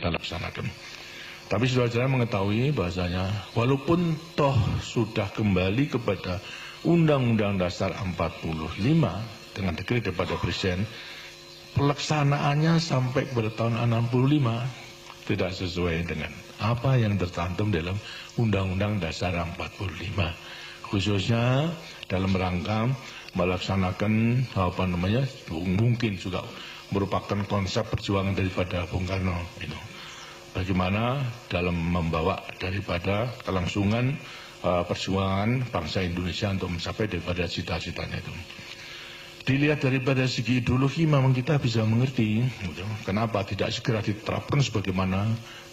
kita laksanakan. Tapi saudara-saudara mengetahui bahasanya walaupun toh sudah kembali kepada Undang-Undang Dasar 45 dengan dekret daripada Presiden, pelaksanaannya sampai kepada tahun 65 tidak sesuai dengan apa yang tercantum dalam Undang-Undang Dasar 45, khususnya dalam rangka melaksanakan mungkin juga merupakan konsep perjuangan daripada Bung Karno itu. Bagaimana dalam membawa daripada kelangsungan perjuangan bangsa Indonesia untuk mencapai daripada cita-citanya itu. Dilihat daripada segi ideologi memang kita bisa mengerti kenapa tidak segera diterapkan sebagaimana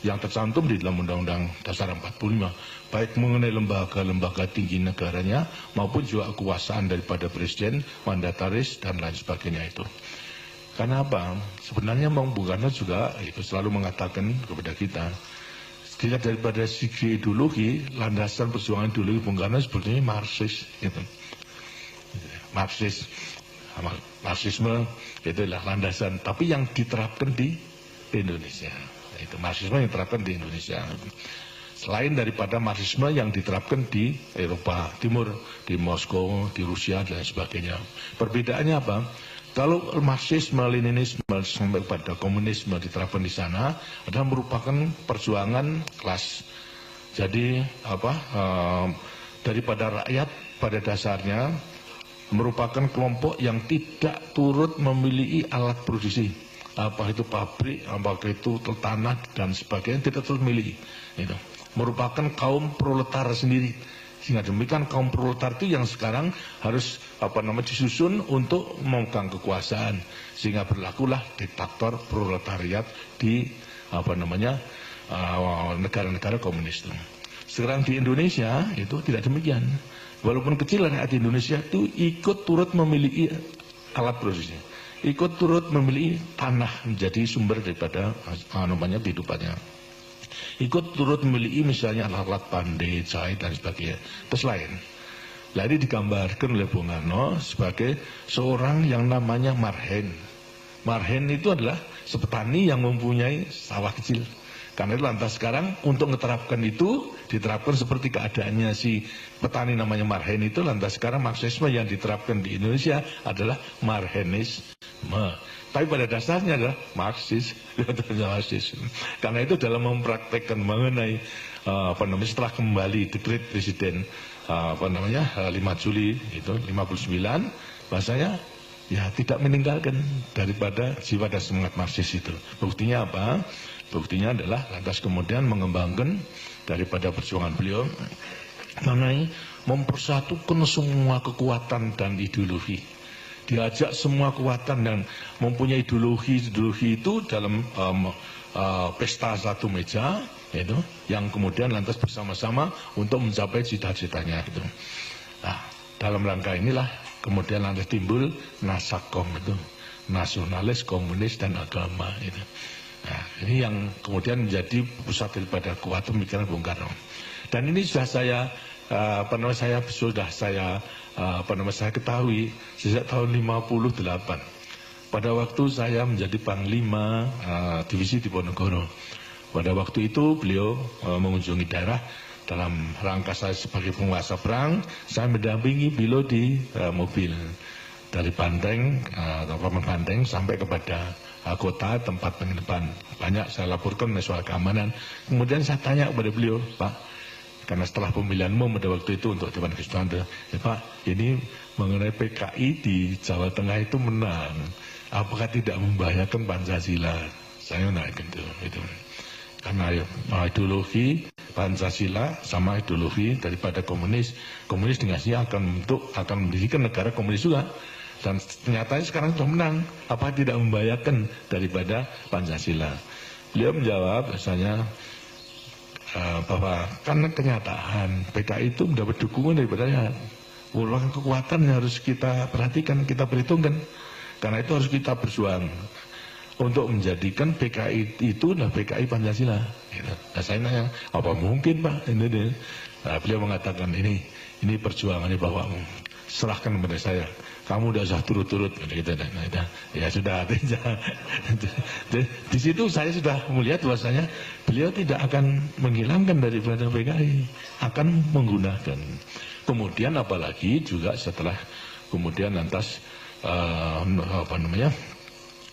yang tercantum di dalam Undang-Undang Dasar 45, baik mengenai lembaga-lembaga tinggi negaranya maupun juga kekuasaan daripada Presiden, mandataris dan lain sebagainya itu. Karena apa? Sebenarnya Bung Karno juga itu selalu mengatakan kepada kita, dilihat daripada segi ideologi, landasan perjuangan ideologi Bung Karno sebetulnya Marxis gitu. Marxisme itu adalah landasan, tapi yang diterapkan di Indonesia. Itu Marxisme yang diterapkan di Indonesia. Selain daripada Marxisme yang diterapkan di Eropa Timur, di Moskow, di Rusia dan sebagainya. Perbedaannya apa? Kalau Marxisme, Leninisme sampai pada komunisme diterapkan di sana adalah merupakan perjuangan kelas. Jadi daripada rakyat pada dasarnya merupakan kelompok yang tidak turut memiliki alat produksi, apa itu pabrik, apakah itu tanah dan sebagainya, tidak turut memiliki. Itu merupakan kaum proletar sendiri. Sehingga demikian kaum proletar itu yang sekarang harus disusun untuk memegang kekuasaan, sehingga berlakulah diktator proletariat di negara-negara komunis itu. Sekarang di Indonesia itu tidak demikian. Walaupun kecil rakyat Indonesia itu ikut turut memiliki alat produksi, ikut turut memiliki tanah menjadi sumber daripada kehidupannya. Ikut turut memiliki misalnya alat-alat pandai, jahit dan sebagainya. Terus lain. Jadi digambarkan oleh Bung Karno sebagai seorang yang namanya marhen. Marhen itu adalah sepetani yang mempunyai sawah kecil. Karena itu lantas sekarang untuk menerapkan itu diterapkan seperti keadaannya si petani namanya marhen itu, lantas sekarang Marxisme yang diterapkan di Indonesia adalah marhenisme. Tapi pada dasarnya adalah Marxis. Karena itu dalam mempraktekkan mengenai setelah kembali dekret Presiden 5 Juli itu 59, bahasanya ya tidak meninggalkan daripada jiwa dan semangat Marxis itu. Buktinya apa? Buktinya adalah lantas kemudian mengembangkan daripada perjuangan beliau mengenai mempersatukan semua kekuatan dan ideologi. Diajak semua kekuatan dan mempunyai ideologi itu dalam pesta satu meja itu, yang kemudian lantas bersama-sama untuk mencapai cita-citanya itu. Nah, dalam rangka inilah kemudian lantas timbul Nasakom itu, nasionalis, komunis dan agama itu. Nah, ini yang kemudian menjadi pusat daripada kuat pemikiran Bung Karno. Dan ini sudah saya saya ketahui sejak tahun 58. Pada waktu saya menjadi Panglima Divisi Diponegoro. Pada waktu itu beliau mengunjungi daerah dalam rangka saya sebagai penguasa perang. Saya mendampingi beliau di mobil dari Banteng atau Banteng sampai kepada kota tempat penginapan. Banyak saya laporkan soal keamanan. Kemudian saya tanya kepada beliau, Pak, karena setelah pemilihanmu pada waktu itu untuk Dewan Kesultanan, ya Pak, ini mengenai PKI di Jawa Tengah itu menang, apakah tidak membahayakan Pancasila? Saya naik itu. Karena ideologi Pancasila sama ideologi daripada komunis dengannya akan mendirikan negara komunis juga. Dan ternyata sekarang sudah menang, apa tidak membahayakan daripada Pancasila? Beliau menjawab bahasanya bahwa karena kenyataan PKI itu mendapat dukungan daripada rakyat. Ulang kekuatan yang harus kita perhatikan, kita perhitungkan. Karena itu harus kita berjuang untuk menjadikan PKI itu adalah PKI Pancasila. Nah, saya nanya, apa mungkin Pak? Nah, beliau mengatakan ini perjuangannya bahwa serahkan kepada saya. kamu udah usah turut-turut gitu. Nah, ya sudah. Di situ saya sudah melihat bahwasanya beliau tidak akan menghilangkan daripada PKI, akan menggunakan. Kemudian apalagi juga setelah kemudian lantas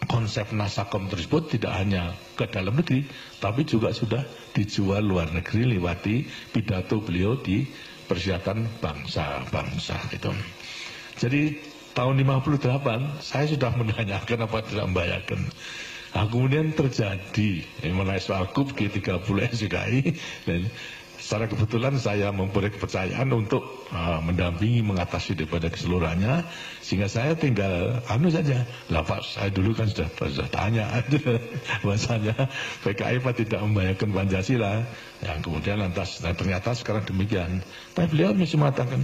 konsep Nasakom tersebut tidak hanya ke dalam negeri, tapi juga sudah dijual luar negeri lewati pidato beliau di Perserikatan Bangsa-Bangsa itu. Jadi tahun 58 saya sudah menanyakan apa tidak membayarkan. Nah, kemudian terjadi mengenai soal KUB G30 SDKI, dan secara kebetulan saya mempunyai kepercayaan untuk mendampingi mengatasi daripada keseluruhannya, sehingga saya tinggal saja. Lah Pak, saya dulu kan sudah tanya bahasanya PKI Pak tidak membayarkan Pancasila. Yang kemudian lantas ternyata sekarang demikian. Tapi beliau masih mengatakan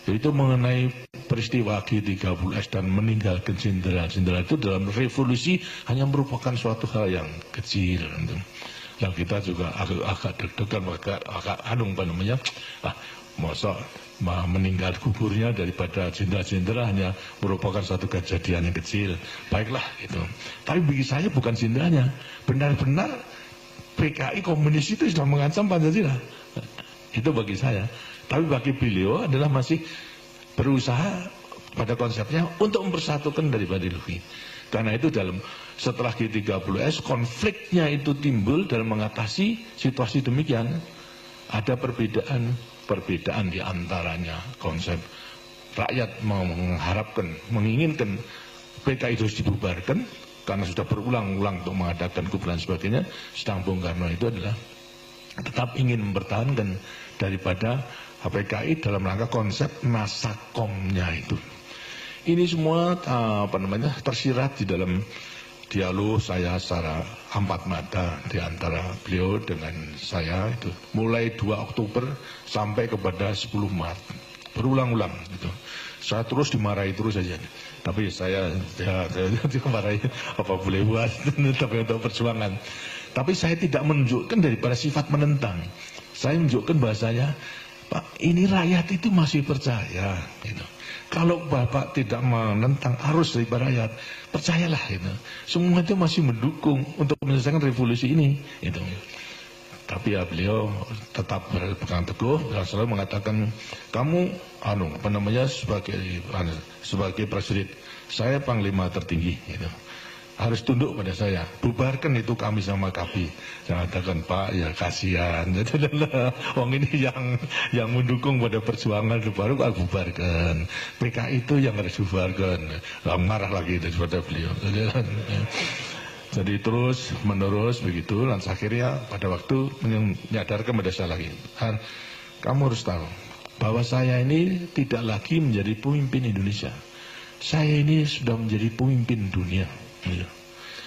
itu mengenai peristiwa G30S dan meninggalkan jenderal-jenderal itu dalam revolusi hanya merupakan suatu hal yang kecil. Yang kita juga agak deg-degan, agak masa meninggal gugurnya daripada jenderal-jenderal hanya merupakan satu kejadian yang kecil. Baiklah itu. Tapi bagi saya bukan jenderalnya, benar-benar PKI komunis itu sudah mengancam Pancasila. Itu bagi saya. Tapi bagi beliau adalah masih berusaha pada konsepnya untuk mempersatukan daripada ideologi. Karena itu setelah G30S konfliknya itu timbul dalam mengatasi situasi demikian. Ada perbedaan di antaranya konsep rakyat mengharapkan, menginginkan PKI itu dibubarkan karena sudah berulang-ulang untuk mengadakan KUB dan sebagainya. Sedang Bung Karno itu adalah tetap ingin mempertahankan daripada PKI dalam rangka konsep Nasakomnya itu. Ini semua tersirat di dalam dialog saya secara empat mata di antara beliau dengan saya itu mulai 2 Oktober sampai kepada 10 Maret berulang-ulang gitu. Saya terus dimarahi terus saja. Tapi saya dimarahi apa boleh buat tapi untuk perjuangan. Tapi saya tidak menunjukkan daripada sifat menentang. Saya menunjukkan bahasanya, Pak, ini rakyat itu masih percaya gitu. Kalau Bapak tidak menentang arus dari rakyat, percayalah itu. Semua itu masih mendukung untuk menyelesaikan revolusi ini gitu. Tapi ya beliau tetap berpegang teguh dan selalu mengatakan, kamu sebagai prajurit, saya panglima tertinggi gitu. Harus tunduk pada saya, bubarkan itu kami sama KAPI. Saya katakan, Pak, ya kasihan. Wong ini yang mendukung pada perjuangan baru aku bubarkan. PKI itu yang harus bubarkan. Marah lagi daripada beliau. Jadi terus menerus begitu. Dan akhirnya pada waktu menyadarkan pada saya lagi, kamu harus tahu bahwa saya ini tidak lagi menjadi pemimpin Indonesia. Saya ini sudah menjadi pemimpin dunia.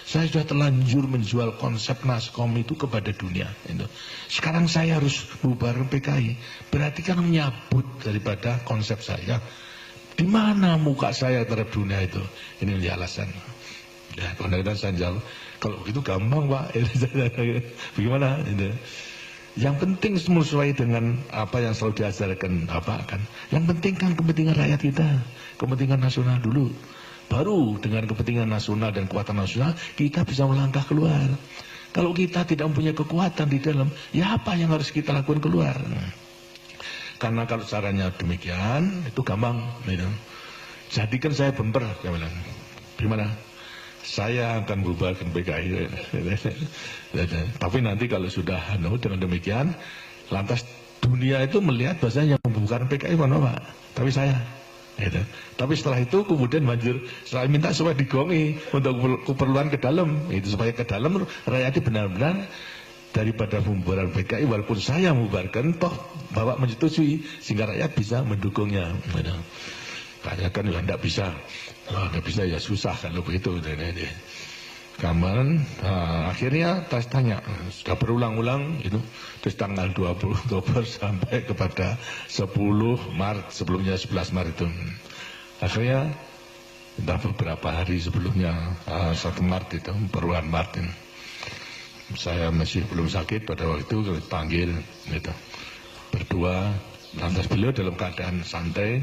Saya sudah terlanjur menjual konsep Naskom itu kepada dunia. Sekarang saya harus bubar PKI. Berarti kan menyabut daripada konsep saya. Di mana muka saya terhadap dunia itu? Ini menjadi alasan. Ya, kemudian saya jawab, kalau begitu gampang Pak. Bagaimana? Yang penting sesuai dengan apa yang selalu diajarkan kan. Yang penting kan kepentingan rakyat kita, kepentingan nasional dulu. Baru dengan kepentingan nasional dan kekuatan nasional kita bisa melangkah keluar. Kalau kita tidak mempunyai kekuatan di dalam, ya apa yang harus kita lakukan keluar? Karena kalau caranya demikian, itu gampang. Jadikan saya bumper, gimana? Saya akan bubarkan PKI. Tapi nanti kalau sudah dengan demikian, lantas dunia itu melihat bahasanya yang membubarkan PKI mana Pak? Tapi saya. Tapi setelah itu kemudian saya minta supaya digongi untuk keperluan ke dalam, itu supaya ke dalam rakyat benar-benar daripada pembubaran PKI walaupun saya membubarkan toh Bapak menyetujui sehingga rakyat bisa mendukungnya. Karena kan ya tidak bisa ya susah kalau begitu. Gambaran akhirnya tanya sudah berulang-ulang itu terus tanggal 20 Oktober sampai kepada 10 Maret sebelumnya 11 Maret itu akhirnya entah beberapa hari sebelumnya 1 Maret itu perubahan Maret ini. Saya masih belum sakit pada waktu itu dipanggil gitu berdua, lantas beliau dalam keadaan santai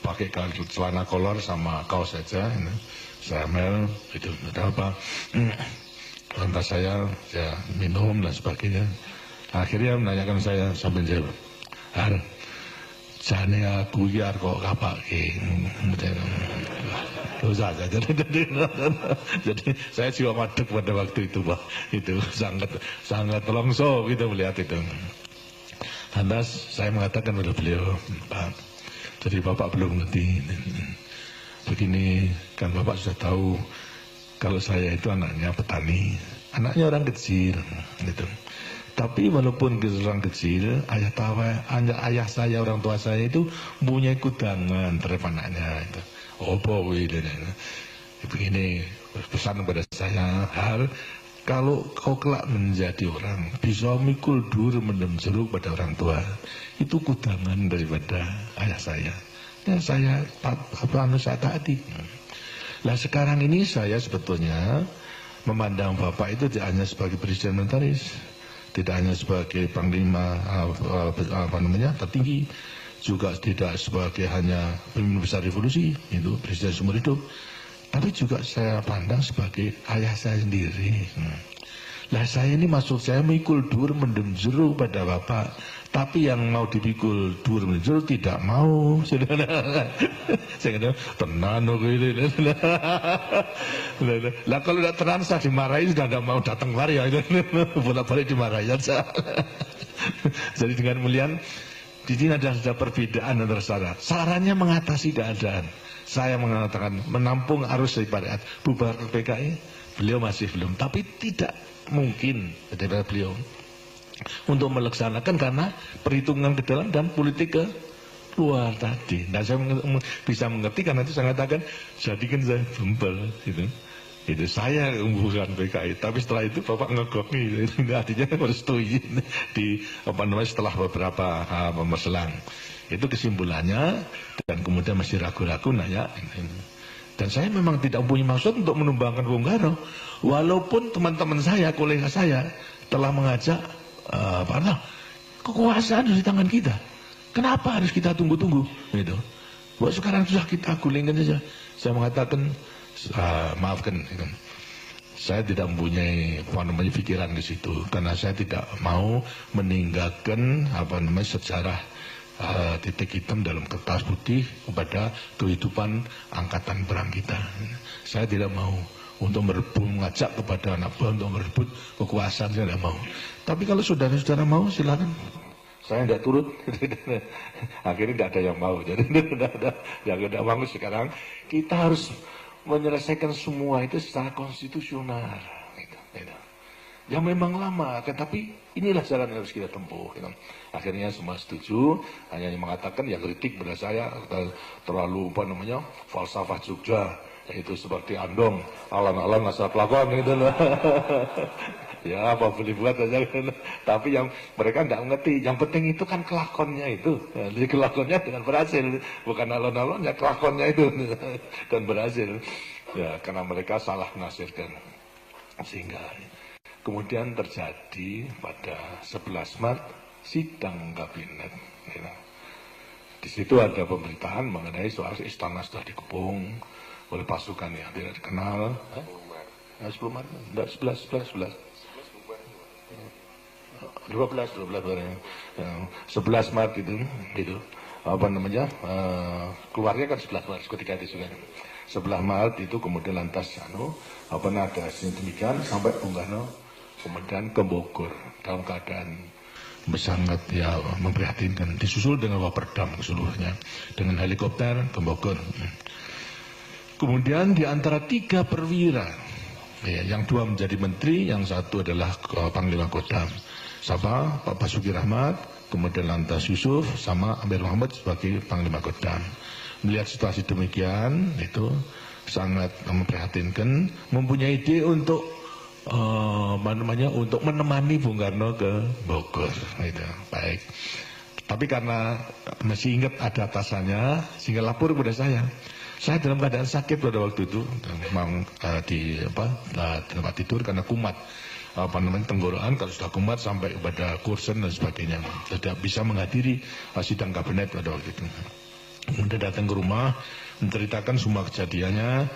pakai celana kolor sama kaos saja. Saya mel, itu ada apa? Lantas saya ya minum dan sebagainya. Akhirnya menanyakan saya sambil jawab, "Har, jane aku ya kok kapake." Dosa saja. Jadi saya juga madep pada waktu itu, Pak. Itu sangat longso gitu melihat itu. Lantas saya mengatakan pada beliau, "Pak, jadi Bapak belum ngerti. Begini, kan Bapak sudah tahu kalau saya itu anaknya petani, anaknya orang kecil, gitu. Tapi walaupun orang kecil, ayah saya, orang tua saya itu punya kudangan terhadap anaknya. Itu. Begini, pesan kepada saya, Har, kalau kau kelak menjadi orang, bisa mikul dur mendem jeruk pada orang tua, itu kudangan daripada ayah saya. Ya saya taati. Nah sekarang ini saya sebetulnya memandang Bapak itu tidak hanya sebagai presiden militeris, tidak hanya sebagai panglima tertinggi, juga tidak sebagai hanya pemimpin besar revolusi, itu presiden seumur hidup, tapi juga saya pandang sebagai ayah saya sendiri. Lah saya ini maksud saya mikul dur mendem jeruk pada Bapak, tapi yang mau dipikul dur mendem jeruk tidak mau. Saya kata tenan kok ini. Lah kalau tidak tenan saya dimarahi, sudah tidak mau datang kemari ya. Bolak-balik dimarahi saja. Jadi dengan mulian di sini ada perbedaan antara saran. Sarannya mengatasi keadaan. Saya mengatakan menampung arus daripada bubar PKI. Beliau masih belum, tapi tidak mungkin daripada beliau untuk melaksanakan karena perhitungan ke dalam dan politik ke luar tadi. Nah saya bisa mengerti karena itu saya katakan jadikan saya bembel gitu. Itu saya bukan PKI, tapi setelah itu Bapak ngegok nih, artinya merestui di setelah beberapa selang. Itu kesimpulannya dan kemudian masih ragu-ragu nanya. Dan saya memang tidak punya maksud untuk menumbangkan Bung Karno. Walaupun teman-teman saya, kolega saya telah mengajak, kekuasaan di tangan kita. Kenapa harus kita tunggu-tunggu? Gitu. Buat sekarang sudah kita gulingkan saja. Saya mengatakan, maafkan, gitu. Saya tidak mempunyai pikiran ke situ karena saya tidak mau meninggalkan sejarah titik hitam dalam kertas putih kepada kehidupan angkatan perang kita. Saya tidak mau untuk merebut, mengajak kepada anak buah untuk merebut kekuasaan, saya tidak mau. Tapi kalau saudara-saudara mau silakan. Saya tidak turut. Akhirnya tidak ada yang mau. Jadi tidak mau sekarang. Kita harus menyelesaikan semua itu secara konstitusional. Ya memang lama, tapi inilah jalan yang harus kita tempuh. Akhirnya semua setuju, hanya mengatakan yang kritik pada saya terlalu falsafah Jogja, yaitu seperti Andong, alam-alam asal pelakon gitu loh. Ya apa boleh buat saja. Tapi yang mereka tidak mengerti, yang penting itu kan kelakonnya itu. Jadi kelakonnya dengan berhasil, bukan alon-alonnya, kelakonnya itu dan berhasil. Ya karena mereka salah menafsirkan sehingga. Kemudian terjadi pada 11 Maret sidang kabinet. Di situ ada pemberitaan mengenai soal istana sudah dikepung oleh pasukan yang tidak dikenal. 10 Maret, enggak 11. 11 Maret itu keluarnya kan 11 Maret ketika itu juga. 11 Maret itu kemudian lantas ada demikian sampai Bung Karno kemudian ke Bogor dalam keadaan sangat memprihatinkan, disusul dengan Waperdam seluruhnya dengan helikopter ke Bogor. Kemudian di antara 3 perwira, yang 2 menjadi menteri, yang 1 adalah Panglima Kodam, sama Pak Basuki Rahmat, kemudian lantas Yusuf sama Amir Muhammad sebagai Panglima Kodam. Melihat situasi demikian itu sangat memprihatinkan, mempunyai ide untuk untuk menemani Bung Karno ke Bogor. Gitu. Baik. Tapi karena masih ingat ada atasannya, sehingga lapor kepada saya. Saya dalam keadaan sakit pada waktu itu, memang di tempat tidur karena kumat. Tenggorokan, kalau sudah kumat sampai pada kursen dan sebagainya, tidak bisa menghadiri sidang kabinet pada waktu itu. Kemudian datang ke rumah, menceritakan semua kejadiannya.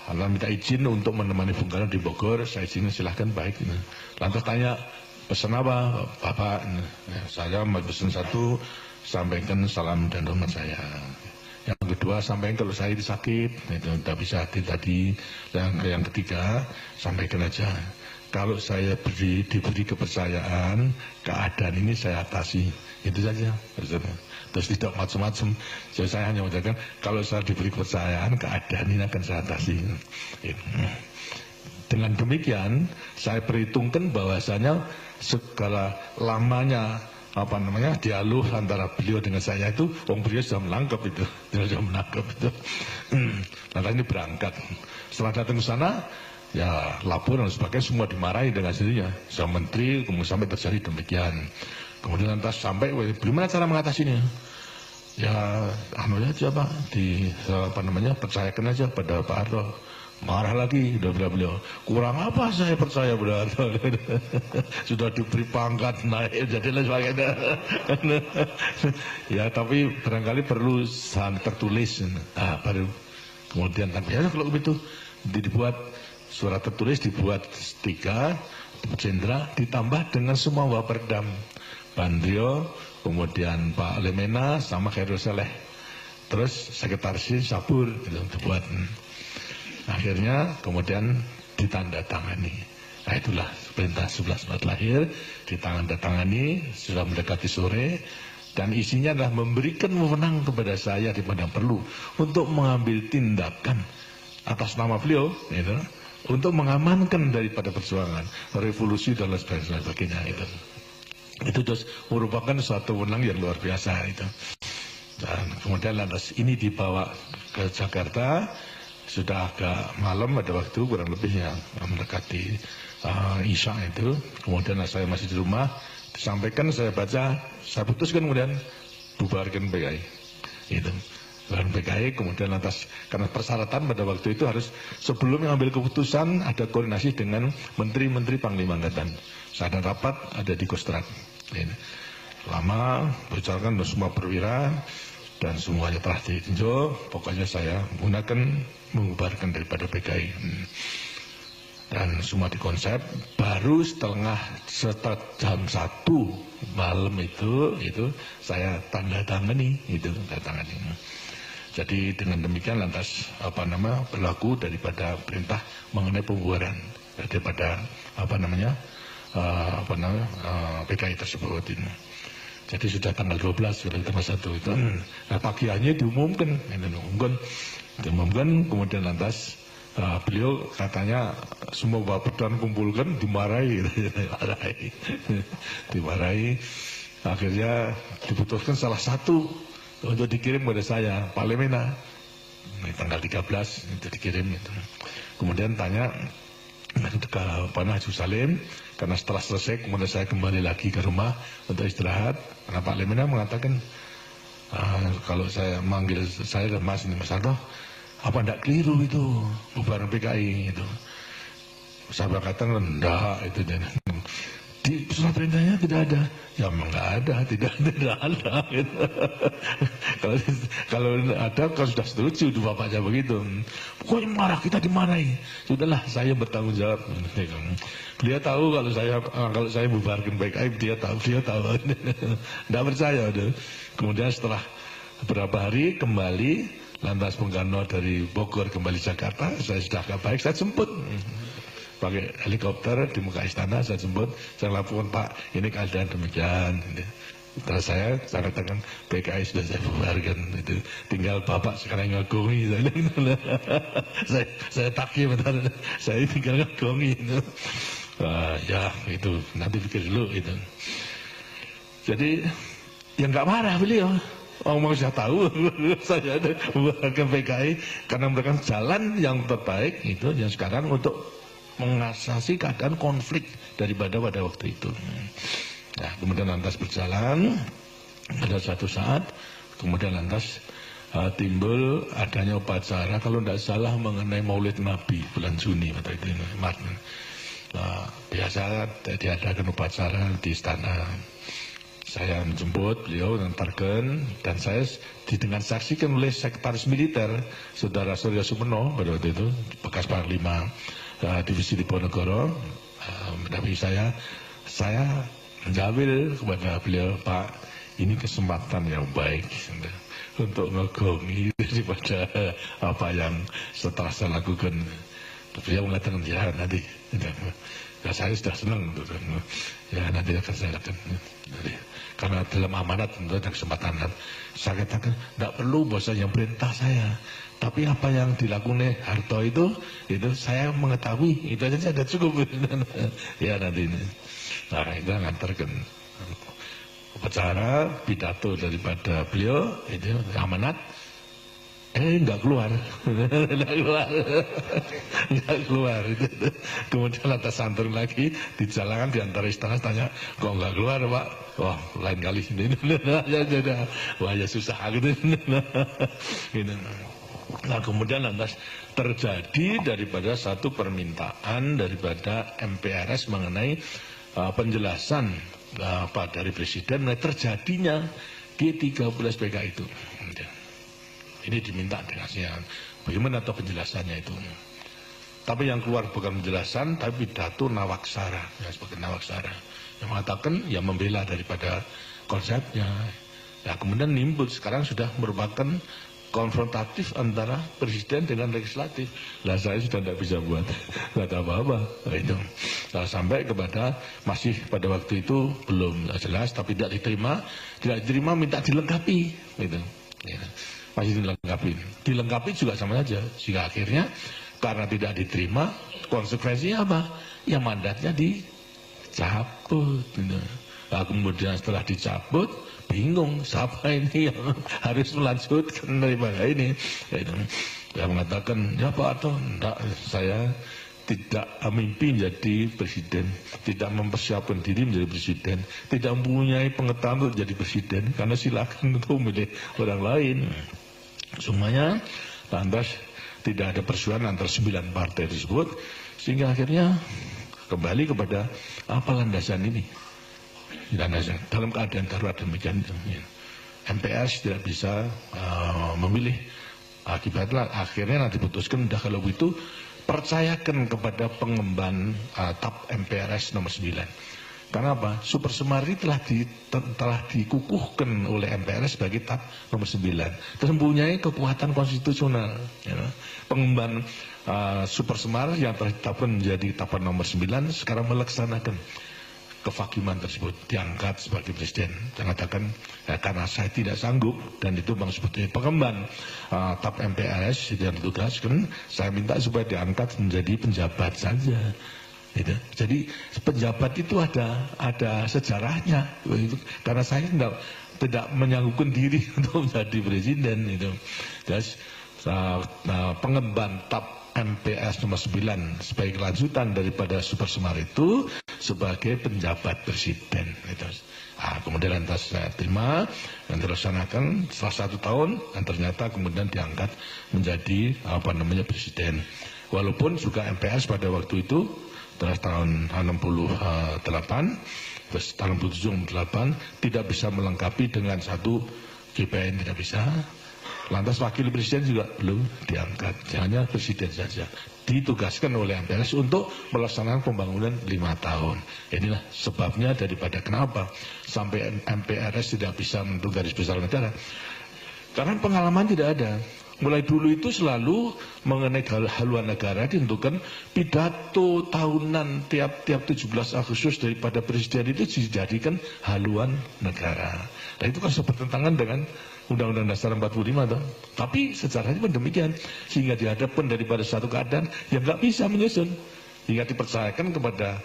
Lalu minta izin untuk menemani Bung Karno di Bogor. Saya izin, silahkan, baik. Lantas tanya, pesan apa Bapak? Saya mau pesan satu, sampaikan salam dan hormat saya. Yang kedua, sampaikan kalau saya sakit, itu tidak bisa hadir tadi. Yang ketiga, sampaikan aja, kalau saya diberi kepercayaan, keadaan ini saya atasi. Itu saja. Terus tidak macam-macam. Jadi saya hanya mengatakan, kalau saya diberi kepercayaan, keadaan ini akan saya atasi. Dengan demikian, saya perhitungkan bahwasanya segala lamanya dialog antara beliau dengan saya itu, beliau sudah menangkap itu, Lalu ini berangkat. Setelah datang ke sana, ya laporan dan sebagainya semua dimarahi dengan sendirinya. Sama menteri, kemudian sampai terjadi demikian. Kemudian lantas sampai, bagaimana cara mengatasinya? Ya, aja Pak, percayakan aja pada Pak Harto. Marah lagi, udah beliau. Kurang apa saya percaya pada Harto? Sudah diberi pangkat naik, jadilah sebagainya. Ya, tapi barangkali perlu tertulis. Baru kemudian ya kalau begitu dibuat surat tertulis, dibuat 3 jenderal, ditambah dengan semua Waperdam. Bandrio, kemudian Pak Lemena sama Khairul Saleh, terus sekretaris Sabur itu dibuat. Akhirnya kemudian ditandatangani. Nah itulah perintah 11 Maret lahir, ditandatangani, sudah mendekati sore, dan isinya adalah memberikan wewenang kepada saya di mana perlu untuk mengambil tindakan atas nama beliau, gitu, untuk mengamankan daripada perjuangan revolusi dan lain sebagainya itu. Itu terus merupakan suatu wewenang yang luar biasa itu. Dan kemudian lantas ini dibawa ke Jakarta, sudah agak malam pada waktu, kurang lebih yang mendekati Isya itu. Kemudian saya masih di rumah, disampaikan, saya baca, saya putuskan kemudian bubarkan PKI. Itu. Dan PKI kemudian lantas, karena persyaratan pada waktu itu harus sebelum mengambil keputusan ada koordinasi dengan menteri-menteri Panglima Angkatan. Saya ada rapat, ada di Kostrad. Lama bicarakan semua perwira dan semuanya telah ditinjau. Pokoknya saya menggunakan mengubarkan daripada PKI. Dan semua dikonsep. Baru setelah jam 1 malam itu saya tanda tangani itu. Jadi dengan demikian lantas berlaku daripada perintah mengenai pembubaran daripada PKI tersebut ini. Jadi sudah tanggal 12 sudah tanggal 1 itu. Nah pagiannya diumumkan, kemudian lantas beliau katanya semua Waperdam kumpulkan, dimarahi. Akhirnya diputuskan salah satu untuk dikirim kepada saya, Pak Lemena. Tanggal 13 itu dikirim itu. Kemudian tanya ke Pak Haji Salim, karena setelah selesai kemudian saya kembali lagi ke rumah untuk istirahat. Karena Pak Lemena mengatakan, kalau saya manggil saya dan Mas Harto, apa enggak keliru itu bubaran PKI itu? Saya berkata enggak, itu di surat perintahnya tidak ada. Ya memang enggak ada, tidak ada. Gitu. Kalau ada, kalau sudah setuju dua bapaknya begitu. Pokoknya marah, kita dimarahi. Sudahlah, saya bertanggung jawab. Dia tahu kalau saya bubarkan PKI, dia tahu. Tidak percaya. Kemudian setelah beberapa hari kembali, lantas Bung Karno dari Bogor kembali Jakarta, saya sudah agak baik, saya jemput. Pakai helikopter di muka istana, saya jemput, saya laporkan, Pak, ini keadaan demikian. Terus saya katakan PKI sudah saya bubarkan, itu tinggal Bapak sekarang ngagongi. Saya takir bentar, saya tinggal ngagongi. Ya itu nanti pikir dulu itu. Jadi yang nggak marah beliau. Mau saya tahu saya ada bubarkan PKI karena mereka jalan yang terbaik itu yang sekarang untuk mengatasi keadaan konflik daripada pada waktu itu. Nah, kemudian lantas berjalan, ada satu saat, kemudian lantas timbul adanya upacara, kalau tidak salah mengenai Maulid Nabi bulan Juni pada itu, Maret. Nah, biasa diadakan upacara di istana. Saya menjemput beliau mengantarkan, dan saya dengan saksikan oleh sekretaris militer Saudara Surya Sumeno pada waktu itu, bekas Panglima Divisi Diponegoro, mendampingi saya menjawil kepada beliau, Pak, ini kesempatan yang baik untuk ngegongi daripada apa yang setelah saya lakukan. Beliau mengatakan, ya nanti, ya saya sudah senang, ya nanti akan saya lakukan. Karena dalam amanat tentu ada kesempatan. Saya katakan, tidak perlu bos yang perintah saya, tapi apa yang dilakukan Harto itu saya mengetahui, itu aja sudah cukup. Ya nanti ini. Nah itu ngantarkan upacara pidato daripada beliau itu amanat. Enggak keluar. Enggak keluar. Kemudian lantas santun lagi di jalanan di antara istana tanya, kok enggak keluar Pak? Wah lain kali ini. Wah ya susah gitu. Nah kemudian lantas terjadi daripada satu permintaan daripada MPRS mengenai penjelasan dari Presiden mengenai terjadinya G13PK itu. Ini diminta dikasihnya bagaimana atau penjelasannya itu. Tapi yang keluar bukan penjelasan, tapi pidato Nawaksara, ya, sebagai Nawaksara yang mengatakan, ya membela daripada konsepnya. Ya kemudian nimbul sekarang sudah merupakan konfrontatif antara presiden dengan legislatif. Lah saya sudah tidak bisa buat, nggak ada apa-apa. Nah, itu sampai kepada masih pada waktu itu belum jelas, tapi tidak diterima minta dilengkapi, gitu. Ya. Masih dilengkapi juga sama saja, sehingga akhirnya karena tidak diterima, konsekuensinya apa? Ya mandatnya dicabut. Nah, kemudian setelah dicabut, bingung siapa ini yang harus melanjutkan daripada ini. Dia mengatakan, ya Pak Harto, enggak, saya tidak mimpi menjadi presiden, tidak mempersiapkan diri menjadi presiden, tidak mempunyai pengetahuan untuk jadi presiden, karena silakan untuk memilih orang lain. Semuanya lantas tidak ada persoalan antara 9 partai tersebut, sehingga akhirnya kembali kepada apa landasan ini. Landasan dalam keadaan darurat demikian, MPRS tidak bisa memilih. Akibatnya akhirnya diputuskan, udah kalau itu percayakan kepada pengemban TAP MPRS nomor 9. Karena apa? Super Semari telah dikukuhkan oleh MPRS sebagai TAP nomor 9. Terus mempunyai kekuatan konstitusional. Ya. Pengemban Super Semar yang telah ditetapkan menjadi TAP nomor 9 sekarang melaksanakan kefakiman tersebut, diangkat sebagai presiden. Saya katakan, ya, karena saya tidak sanggup, dan itu bang sebetulnya pengemban TAP MPRS yang ditugaskan, saya minta supaya diangkat menjadi penjabat saja. Gitu. Jadi penjabat itu ada sejarahnya, karena saya tidak menyanggupkan diri untuk menjadi presiden. Itu. Jadi pengemban TAP MPRS nomor 9 sebagai kelanjutan daripada Super Semar itu sebagai penjabat presiden. Itu. Kemudian lantas saya terima dan dilaksanakan setelah 1 tahun, dan ternyata kemudian diangkat menjadi presiden. Walaupun juga MPRS pada waktu itu tahun 68, terus tahun 67-68 tidak bisa melengkapi dengan satu GPN, tidak bisa. Lantas wakil presiden juga belum diangkat, hanya presiden saja. Ditugaskan oleh MPRS untuk melaksanakan pembangunan 5 tahun. Inilah sebabnya daripada kenapa sampai MPRS tidak bisa menentukan garis besar negara. Karena pengalaman tidak ada. Mulai dulu itu selalu mengenai haluan negara ditentukan pidato tahunan tiap 17 Agustus daripada presiden itu dijadikan haluan negara. Nah itu kan bertentangan dengan Undang-Undang Dasar 45 toh. Tapi sejarahnya pun demikian, sehingga dihadapkan daripada satu keadaan yang nggak bisa menyusun, hingga dipercayakan kepada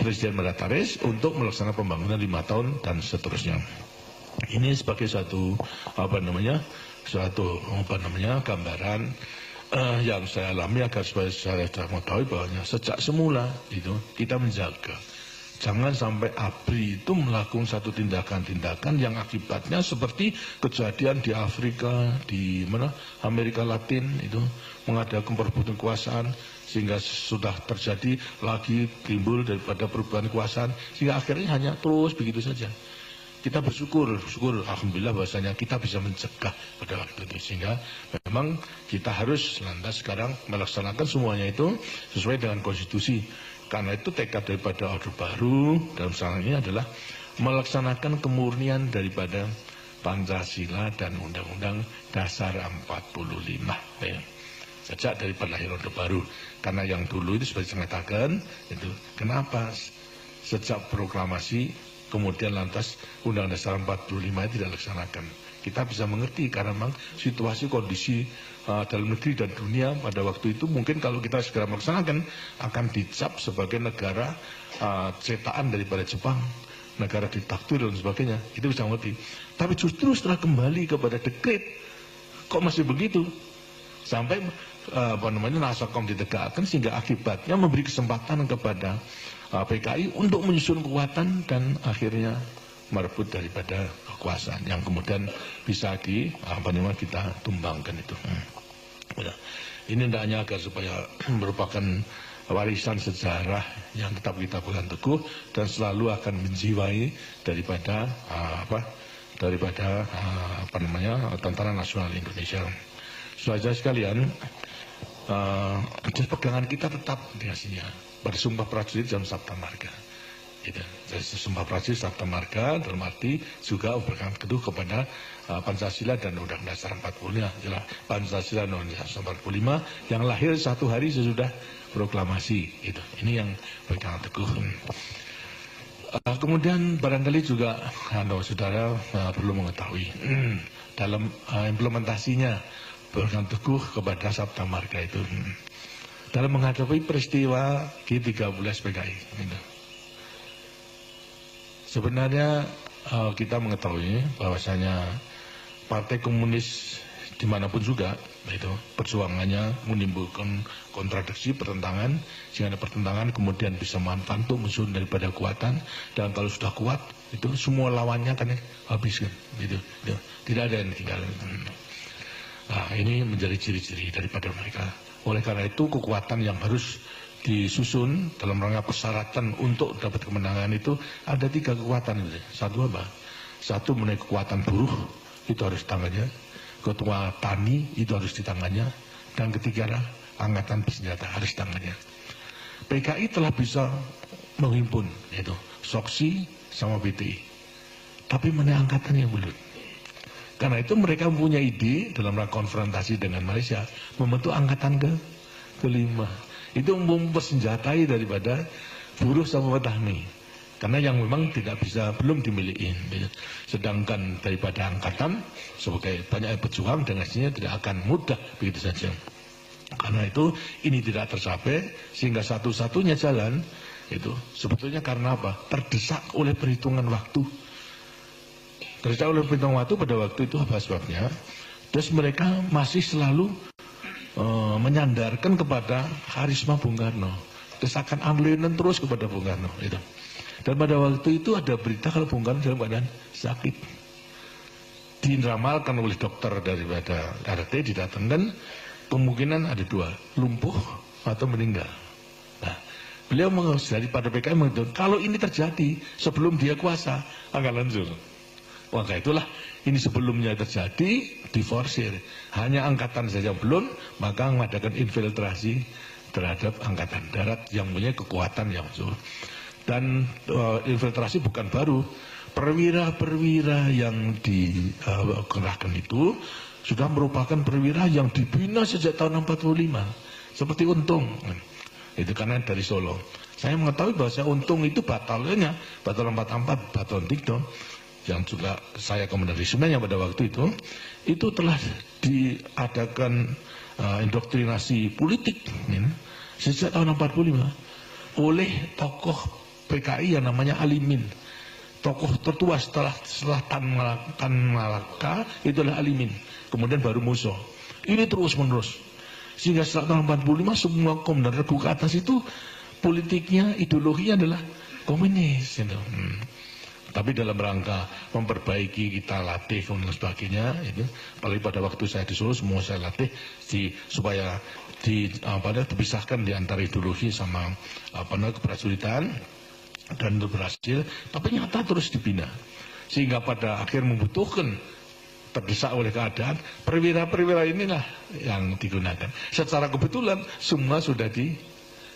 Presiden Mandataris untuk melaksanakan pembangunan 5 tahun dan seterusnya. Ini sebagai suatu gambaran yang saya alami agar supaya saya mengetahui bahwa sejak semula itu kita menjaga jangan sampai ABRI itu melakukan satu tindakan-tindakan yang akibatnya seperti kejadian di Afrika, di Amerika Latin itu mengadakan perebutan kekuasaan sehingga sudah terjadi lagi timbul daripada perubahan kekuasaan sehingga akhirnya hanya terus begitu saja. kita bersyukur alhamdulillah bahwasanya kita bisa mencegah pada waktu itu, sehingga memang kita harus lantas sekarang melaksanakan semuanya itu sesuai dengan konstitusi. Karena itu tekad daripada Orde Baru dalam sekarang ini adalah melaksanakan kemurnian daripada Pancasila dan Undang-Undang Dasar 45. Sejak daripada lahir Orde Baru. Karena yang dulu itu seperti saya katakan, itu kenapa sejak proklamasi kemudian lantas Undang-Undang Dasar 45 tidak dilaksanakan. Kita bisa mengerti karena memang situasi kondisi dalam negeri dan dunia pada waktu itu mungkin kalau kita segera melaksanakan akan dicap sebagai negara cetakan daripada Jepang, negara diktator dan sebagainya. Itu bisa mengerti. Tapi justru setelah kembali kepada dekret, kok masih begitu? Sampai Nasakom ditegakkan sehingga akibatnya memberi kesempatan kepada PKI untuk menyusun kekuatan dan akhirnya merebut daripada kekuasaan yang kemudian bisa kita tumbangkan itu. Ini hendaknya agar supaya merupakan warisan sejarah yang tetap kita pegang teguh dan selalu akan menjiwai daripada Tentara Nasional Indonesia. Saudara sekalian, pegangan kita tetap dinasinya bersumpah prajurit dalam Sabta Marga. Gitu. Sumpah prajurit Sabta Marga dalam arti juga berpegang teguh kepada Pancasila dan Undang-Undang Dasar 45. Jelas Pancasila dan Undang-Undang Dasar 45 yang lahir satu hari sesudah proklamasi. Gitu. Ini yang berpegang teguh. Kemudian barangkali juga saudara perlu mengetahui dalam implementasinya berpegang teguh kepada Sabta Marga itu dalam menghadapi peristiwa G13 PKI. Sebenarnya kita mengetahui bahwasanya Partai Komunis dimanapun juga itu perjuangannya menimbulkan kontradiksi, pertentangan, sehingga ada pertentangan kemudian bisa manfaat untuk musuh daripada kekuatan, dan kalau sudah kuat itu semua lawannya kan habis kan, gitu. Tidak ada yang tinggal. Nah, ini menjadi ciri-ciri daripada mereka. Oleh karena itu kekuatan yang harus disusun dalam rangka persyaratan untuk dapat kemenangan itu ada 3 kekuatan. Satu apa? Satu mengenai kekuatan buruh, itu harus tangannya. Ketua tani itu harus di tangannya. Dan ketiga adalah angkatan bersenjata harus di tangannya. PKI telah bisa menghimpun itu Soksi sama BTI. Tapi mana angkatannya belum. Karena itu mereka mempunyai ide dalam rangka konfrontasi dengan Malaysia membentuk angkatan kelima. Itu mempersenjatai daripada buruh sama petani. Karena yang memang tidak bisa, belum dimiliki. Sedangkan daripada angkatan sebagai banyak pejuang dengan hasilnya tidak akan mudah begitu saja. Karena itu ini tidak tercapai sehingga satu-satunya jalan itu sebetulnya karena apa? Terdesak oleh perhitungan waktu. Terdesak oleh perhitungan waktu pada waktu itu apa sebabnya? Terus mereka masih selalu menyandarkan kepada karisma Bung Karno. Desakan amlinan terus kepada Bung Karno itu. Dan pada waktu itu ada berita kalau Bung Karno dalam keadaan sakit. Diramalkan oleh dokter daripada RT didatangkan kemungkinan ada 2, lumpuh atau meninggal. Nah, beliau daripada PKI mengatakan kalau ini terjadi sebelum dia kuasa akan hancur. Maka itulah ini sebelumnya terjadi diforsir. Hanya angkatan saja belum, maka mengadakan infiltrasi terhadap angkatan darat yang punya kekuatan yang besar. Dan infiltrasi bukan baru, perwira-perwira yang dikerahkan itu sudah merupakan perwira yang dibina sejak tahun 45, seperti Untung. Itu karena dari Solo. Saya mengetahui bahwa Untung itu batalionnya, Batalion 44, Batalion Tigdo, yang juga saya komandansi sebenarnya pada waktu itu telah diadakan indoktrinasi politik sejak tahun 45 oleh tokoh PKI yang namanya Alimin. Tokoh tertua setelah Tan Malaka itu adalah Alimin. Kemudian baru Muso. Ini terus menerus. Sehingga setelah tahun 45 semua komandan regu ke atas itu politiknya, ideologinya adalah komunis. Tapi dalam rangka memperbaiki kita latih dan sebagainya itu, apalagi pada waktu saya di Solo semua saya latih supaya dipisahkan di antara ideologi sama keprajuritan, dan itu berhasil. Tapi nyata terus dibina sehingga pada akhir membutuhkan terdesak oleh keadaan, perwira-perwira inilah yang digunakan. Secara kebetulan semua sudah di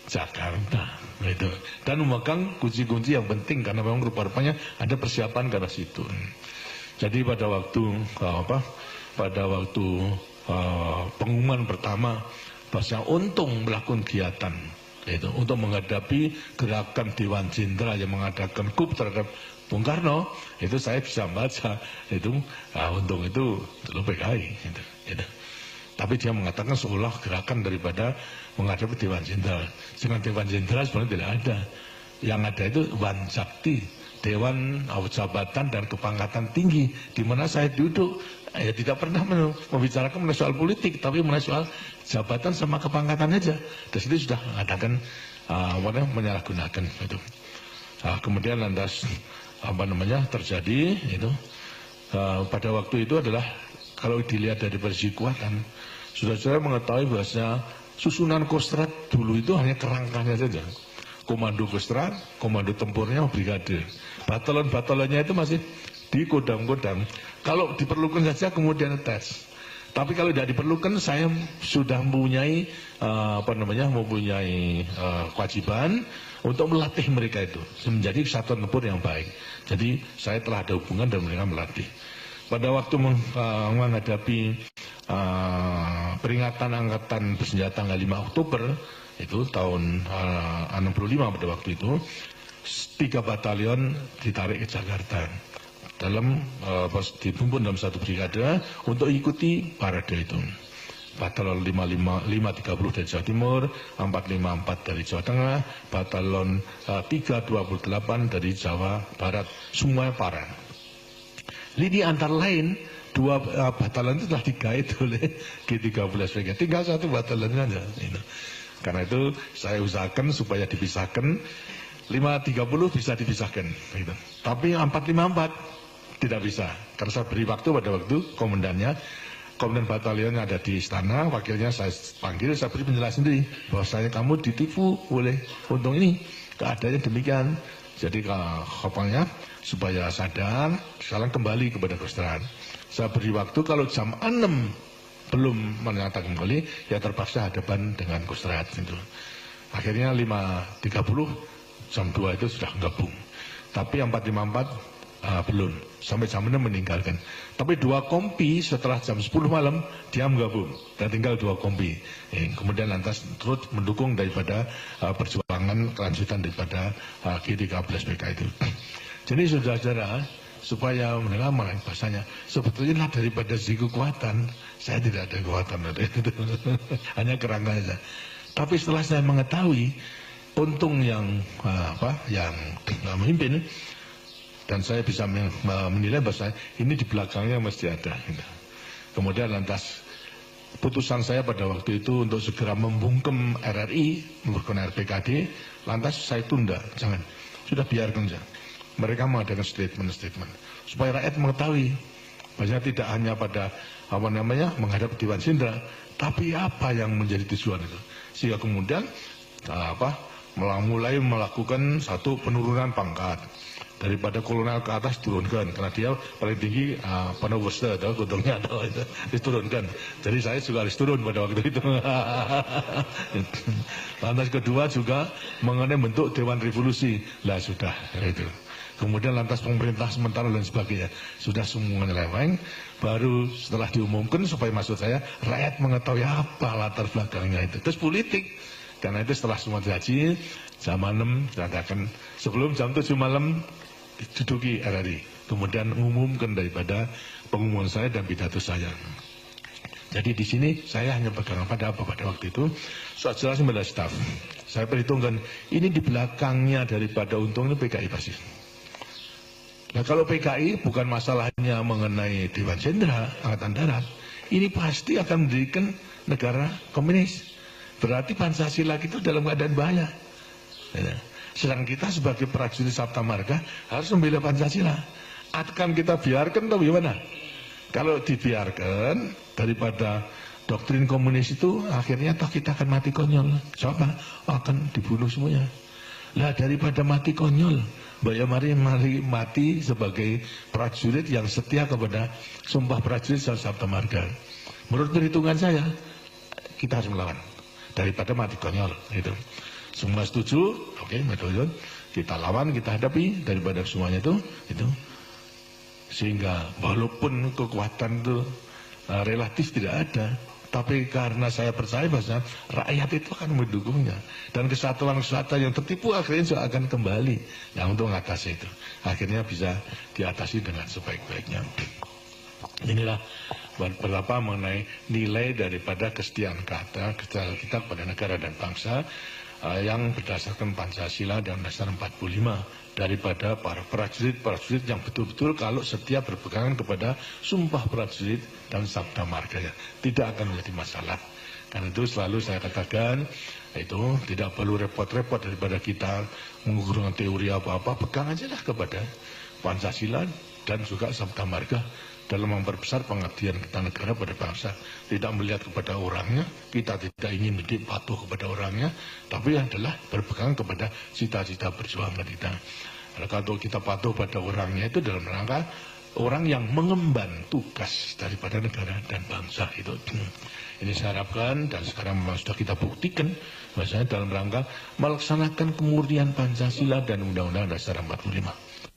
Jakarta, gitu. Dan memegang kunci-kunci yang penting karena memang rupa-rupanya ada persiapan ke arah situ. Jadi pada waktu pengumuman pertama bahwa Untung melakukan kegiatan itu untuk menghadapi gerakan Dewan Jenderal yang mengadakan coup terhadap Bung Karno, itu saya bisa baca itu Untung itu dulu PKI gitu. Tapi dia mengatakan seolah gerakan daripada menghadapi Dewan Jenderal. Dengan Dewan Jenderal sebenarnya tidak ada. Yang ada itu Wanjakti, Dewan Jabatan dan Kepangkatan Tinggi, di mana saya duduk. Ya tidak pernah membicarakan mengenai soal politik, tapi mengenai soal jabatan sama kepangkatan aja. Dari situ sudah mengadakan menyalahgunakan itu. Kemudian lantas terjadi itu pada waktu itu adalah kalau dilihat dari versi kekuatan, saudara-saudara mengetahui bahwasanya susunan Kostrad dulu itu hanya kerangkanya saja. Komando Kostrad, komando tempurnya brigade. Batalon-batalonnya itu masih di kodam-kodam. Kalau diperlukan saja kemudian tes. Tapi kalau tidak diperlukan, saya sudah mempunyai kewajiban untuk melatih mereka itu menjadi satuan tempur yang baik. Jadi saya telah ada hubungan dan mereka melatih. Pada waktu menghadapi peringatan angkatan bersenjata tanggal 5 Oktober itu tahun 65 pada waktu itu, 3 batalion ditarik ke Jakarta dalam dibumbun dalam satu brigade untuk ikuti parade itu. Batalon 530 dari Jawa Timur, 454 dari Jawa Tengah, Batalon 328 dari Jawa Barat, semua parade. Lini antara lain 2 batalon itu telah digait oleh G13PK, tinggal 1 batalon saja. Karena itu saya usahakan supaya dipisahkan. 530 bisa dipisahkan, gitu. Tapi 454 tidak bisa, karena saya beri waktu pada waktu komandan batalion ada di istana, wakilnya saya panggil, saya beri penjelasan sendiri bahwasanya kamu ditipu oleh Untung ini, keadaannya demikian. Jadi kapalnya supaya sadar, sekarang kembali kepada Kostrad. Saya beri waktu, kalau jam 6 belum menyatakan kembali, ya terpaksa hadapan dengan Kostrad. Gitu. Akhirnya 530 jam 2 itu sudah gabung. Tapi 454 belum, sampai jam 6 meninggalkan. Tapi 2 kompi setelah jam 10 malam dia menggabung dan tinggal 2 kompi. Kemudian lantas terus mendukung daripada perjuangan kelanjutan daripada G13PK itu. Jadi saudara-saudara, supaya mendengar bahasanya sebetulnya daripada segi kekuatan saya tidak ada kekuatan hanya kerangka saja. Tapi setelah saya mengetahui Untung yang memimpin, dan saya bisa menilai bahwa ini di belakangnya mesti ada. Kemudian lantas putusan saya pada waktu itu untuk segera membungkem RRI, membungkem RPKD, lantas saya tunda, jangan, sudah biarkan saja. Mereka mengadakan statement supaya rakyat mengetahui bahwa tidak hanya pada menghadap Dewan Jenderal, tapi apa yang menjadi tujuan itu, sehingga kemudian mulai melakukan satu penurunan pangkat. Daripada kolonel ke atas turunkan, karena dia paling tinggi Panowesta atau godongnya atau itu diturunkan. Jadi saya juga harus turun pada waktu itu. Lantas kedua juga mengenai bentuk Dewan Revolusi, lah sudah itu. Kemudian lantas pemerintah sementara dan sebagainya sudah semuanya leweng. Baru setelah diumumkan supaya maksud saya rakyat mengetahui apa latar belakangnya itu. Terus politik. Karena itu setelah semua dihaji, jam 6 diadakan sebelum jam 7 malam diduduki RRI. Kemudian umumkan daripada pengumuman saya dan pidato saya. Jadi di sini saya hanya pegang pada waktu itu. Soal jelas pada staf. Saya perhitungkan ini di belakangnya daripada Untung ini PKI pasti. Nah kalau PKI bukan masalahnya mengenai Dewan Jenderal Angkatan Darat, ini pasti akan mendirikan negara komunis. Berarti Pancasila itu dalam keadaan bahaya. Sedang kita sebagai prajurit Sabta Marga harus membela Pancasila. Akan kita biarkan atau gimana? Kalau dibiarkan daripada doktrin komunis itu akhirnya toh kita akan mati konyol. Siapa? Akan dibunuh semuanya. Lah daripada mati konyol, Bayamari mati sebagai prajurit yang setia kepada Sumpah Prajurit Sabta Marga. Menurut perhitungan saya, kita harus melawan daripada mati konyol. Gitu. Semua setuju, oke, metode kita lawan, kita hadapi daripada semuanya itu. Sehingga walaupun kekuatan itu relatif tidak ada, tapi karena saya percaya bahwa rakyat itu akan mendukungnya, dan kesatuan yang tertipu akhirnya juga akan kembali yang untuk mengatasi itu, akhirnya bisa diatasi dengan sebaik-baiknya. Inilah beberapa mengenai nilai daripada kesetiaan kita kepada negara dan bangsa yang berdasarkan Pancasila dan Undang-Undang 45 daripada para prajurit yang betul-betul kalau setia berpegangan kepada Sumpah Prajurit dan Sabta Marga, tidak akan menjadi masalah. Karena itu selalu saya katakan, itu tidak perlu repot-repot daripada kita menggunakan teori apa-apa, pegang aja lah kepada Pancasila dan juga Sabta Marga dalam memperbesar pengabdian kita negara pada bangsa. Tidak melihat kepada orangnya, kita tidak ingin menjadi patuh kepada orangnya, tapi adalah berpegang kepada cita-cita perjuangan kita. Kalau kita patuh pada orangnya itu dalam rangka orang yang mengemban tugas daripada negara dan bangsa itu. Ini saya harapkan, dan sekarang memang sudah kita buktikan bahwasanya dalam rangka melaksanakan kemurnian Pancasila dan Undang-Undang Dasar 45.